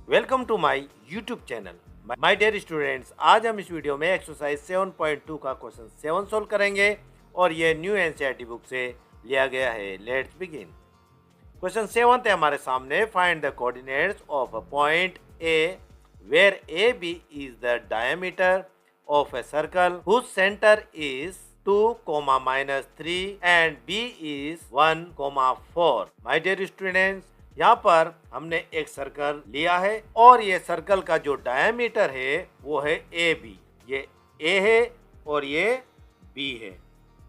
Welcome to my YouTube channel. My dear students, आज हम इस वीडियो में एक्सरसाइज 7.2 का क्वेश्चन 7 सोल्व करेंगे और ये न्यू एनसीईआरटी बुक से लिया गया है। Let's begin. क्वेश्चन 7 है हमारे सामने। Find the coordinates of a point A where A B is the diameter of a circle whose centre is 2, -3 and B is 1, 4। My dear students, यहाँ पर हमने एक सर्कल लिया है और ये सर्कल का जो डायमीटर है वो है ए बी। ये ए है और ये बी है।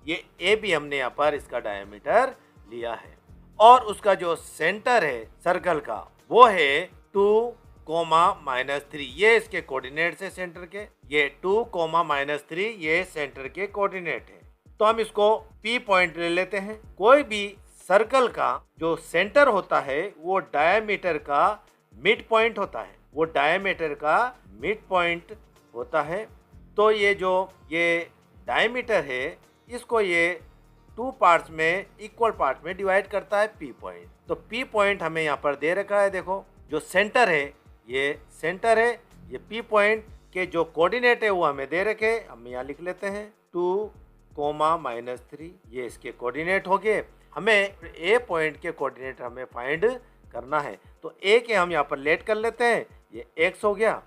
ये ए बी हमने यहाँ पर इसका डायमीटर लिया है और उसका जो सेंटर है सर्कल का वो है 2, -3। ये इसके कोऑर्डिनेट्स है सेंटर के। ये 2, -3 ये सेंटर के कोऑर्डिनेट है। तो हम इसको पी पॉइंट ले लेते हैं। कोई भी सर्कल का जो सेंटर होता है वो डायमीटर का मिड पॉइंट होता है। वो डायमीटर का मिड पॉइंट होता है। तो ये डायमीटर है, इसको ये 2 पार्ट्स में इक्वल पार्ट में डिवाइड करता है पी पॉइंट। तो पी पॉइंट हमें यहाँ पर दे रखा है। देखो, जो सेंटर है ये सेंटर है। ये पी पॉइंट के जो कोऑर्डिनेट है वो हमें दे रखे। हम यहाँ लिख लेते हैं 2, -3। ये इसके कोऑर्डिनेट हो गए। हमें ए पॉइंट के कोऑर्डिनेट हमें फाइंड करना है। तो ए के हम यहाँ पर लेट कर लेते हैं। ये x हो गया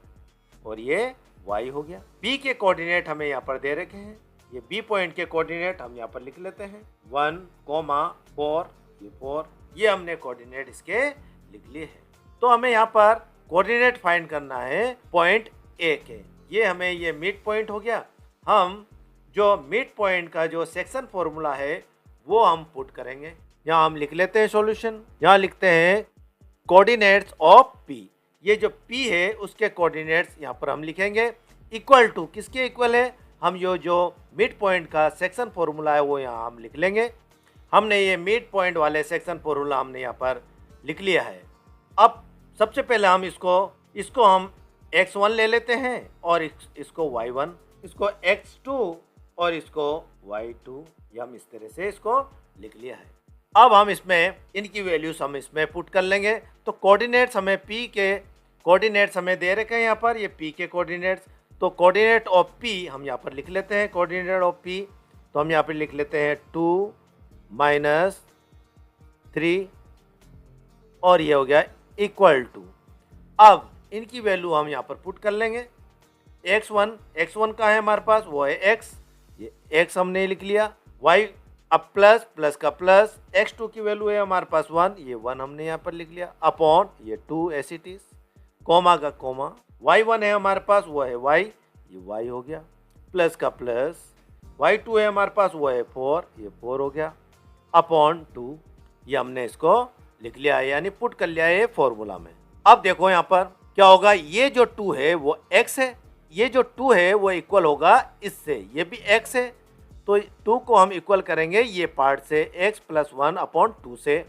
और ये y हो गया। b के कोऑर्डिनेट हमें यहाँ पर दे रखे हैं। ये b पॉइंट के कोऑर्डिनेट हम यहाँ पर लिख लेते हैं 1, 4। ये 4, ये हमने कोऑर्डिनेट इसके लिख लिए हैं। तो हमें यहाँ पर कोऑर्डिनेट फाइंड करना है पॉइंट ए के। ये हमें ये मिड पॉइंट हो गया। हम जो मिड पॉइंट का जो सेक्शन फॉर्मूला है वो हम पुट करेंगे। यहाँ हम लिख लेते हैं सॉल्यूशन। यहाँ लिखते हैं कोऑर्डिनेट्स ऑफ पी। ये जो पी है उसके कोऑर्डिनेट्स यहाँ पर हम लिखेंगे इक्वल टू, किसके इक्वल है, हम जो मिड पॉइंट का सेक्शन फॉर्मूला है वो यहाँ हम लिख लेंगे। हमने ये मिड पॉइंट वाले सेक्शन फॉर्मूला हमने यहाँ पर लिख लिया है। अब सबसे पहले हम इसको हम x1 ले लेते हैं और इसको y1, इसको x2 और इसको y2। ये हम इस तरह से इसको लिख लिया है। अब हम इसमें इनकी वैल्यूज हम इसमें पुट कर लेंगे। तो कोऑर्डिनेट्स हमें p के कोऑर्डिनेट्स हमें दे रखे हैं यहाँ पर, ये p के कोऑर्डिनेट्स। तो कोऑर्डिनेट ऑफ p हम यहाँ पर लिख लेते हैं। कोऑर्डिनेट ऑफ p तो हम यहाँ पर लिख लेते हैं 2, -3 और ये हो गया इक्वल टू। अब इनकी वैल्यू हम यहाँ पर पुट कर लेंगे। x1 का है हमारे पास, वो है x। ये x हमने लिख लिया। y अब प्लस का प्लस, x2 की वैल्यू है हमारे पास 1। ये 1 हमने यहाँ पर लिख लिया अपॉन ये 2 ऐसे इट इज, कोमा का कोमा। y1 है हमारे पास, वो है y। ये y हो गया प्लस का प्लस। y2 है हमारे पास, वो है 4। ये 4 हो गया अपॉन 2। ये हमने इसको लिख लिया है, यानी पुट कर लिया है फॉर्मूला में। अब देखो यहाँ पर क्या होगा। ये जो 2 है वो x है, ये जो 2 है वो इक्वल होगा इससे। ये भी x है तो 2 को हम इक्वल करेंगे ये पार्ट से x + 1 अपॉन 2 से।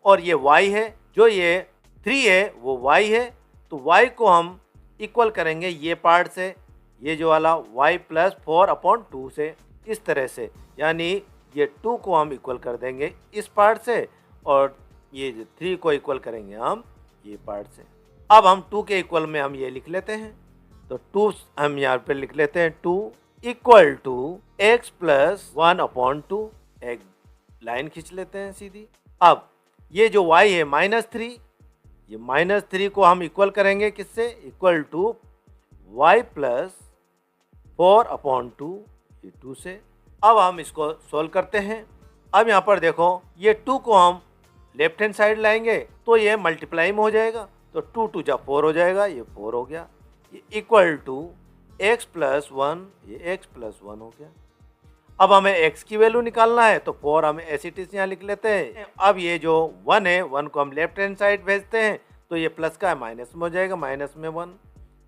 और ये y है, जो ये 3 है वो y है, तो y को हम इक्वल करेंगे ये पार्ट से, ये जो वाला y + 4 अपॉन 2 से। इस तरह से, यानी ये 2 को हम इक्वल कर देंगे इस पार्ट से और ये 3 को इक्वल करेंगे हम ये पार्ट से। अब हम 2 के इक्वल में हम ये लिख लेते हैं। तो 2 हम यहाँ पे लिख लेते हैं 2 इक्वल टू x + 1 अपॉन 2। एक लाइन खींच लेते हैं सीधी। अब ये जो y है -3, ये -3 को हम इक्वल करेंगे किससे, इक्वल टू y + 4 अपॉन 2, ये 2 से। अब हम इसको सोल्व करते हैं। अब यहाँ पर देखो, ये 2 को हम लेफ्ट हैंड साइड लाएंगे तो ये मल्टीप्लाई में हो जाएगा। तो 2 × 4 हो जाएगा, ये 4 हो गया। ये इक्वल टू x + 1, ये x + 1 हो गया। अब हमें x की वैल्यू निकालना है तो 4 हमें ऐसे इट इज यहाँ लिख लेते हैं। अब ये जो 1 है, 1 को हम लेफ्ट हैंड साइड भेजते हैं तो ये प्लस का है माइनस में हो जाएगा, माइनस में 1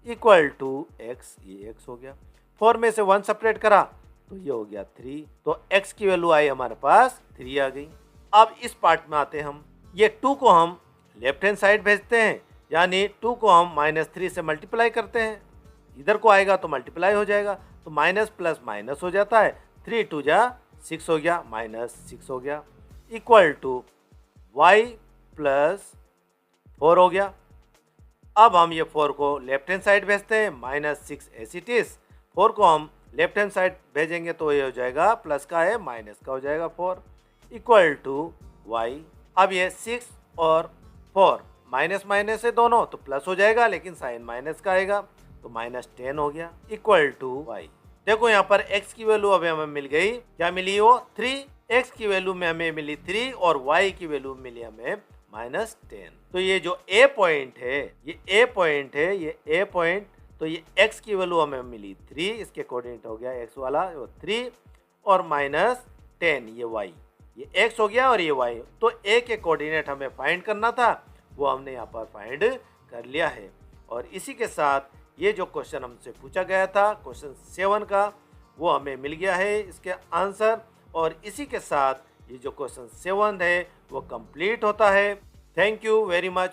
इक्वल टू x, ये x हो गया। 4 में से 1 सेपरेट करा तो ये हो गया 3। तो x की वैल्यू आई हमारे पास 3 आ गई। अब इस पार्ट में आते हैं हम। ये 2 को हम लेफ्ट हैंड साइड भेजते हैं, यानी 2 को हम -3 से मल्टीप्लाई करते हैं। इधर को आएगा तो मल्टीप्लाई हो जाएगा, तो माइनस प्लस माइनस हो जाता है। 3 × 2 6 हो गया, -6 हो गया इक्वल टू y + 4 हो गया। अब हम ये 4 को लेफ्ट हैंड साइड भेजते हैं, -6 एज इट इज। 4 को हम लेफ्ट हैंड साइड भेजेंगे तो ये हो जाएगा प्लस का है माइनस का हो जाएगा 4 इक्वल टू वाई। अब ये 6 और 4 माइनस माइनस है दोनों तो प्लस हो जाएगा, लेकिन साइन माइनस का आएगा तो -10 हो गया इक्वल टू वाई। देखो यहाँ पर x की वैल्यू अभी हमें मिल गई, क्या मिली वो 3, x की वैल्यू में हमें मिली 3 और y की वैल्यू मिली हमें -10। तो ये जो a पॉइंट है, ये a पॉइंट है, ये a पॉइंट, तो ये x की वैल्यू हमें मिली 3, इसके कोऑर्डिनेट हो गया x वाला वो 3 और -10 ये y, ये x हो गया और ये y। तो a के कोऑर्डिनेट हमें फाइंड करना था, वो हमने यहाँ पर फाइंड कर लिया है। और इसी के साथ ये जो क्वेश्चन हमसे पूछा गया था क्वेश्चन 7 का, वो हमें मिल गया है इसके आंसर। और इसी के साथ ये जो क्वेश्चन 7 है वो कंप्लीट होता है। Thank you very much.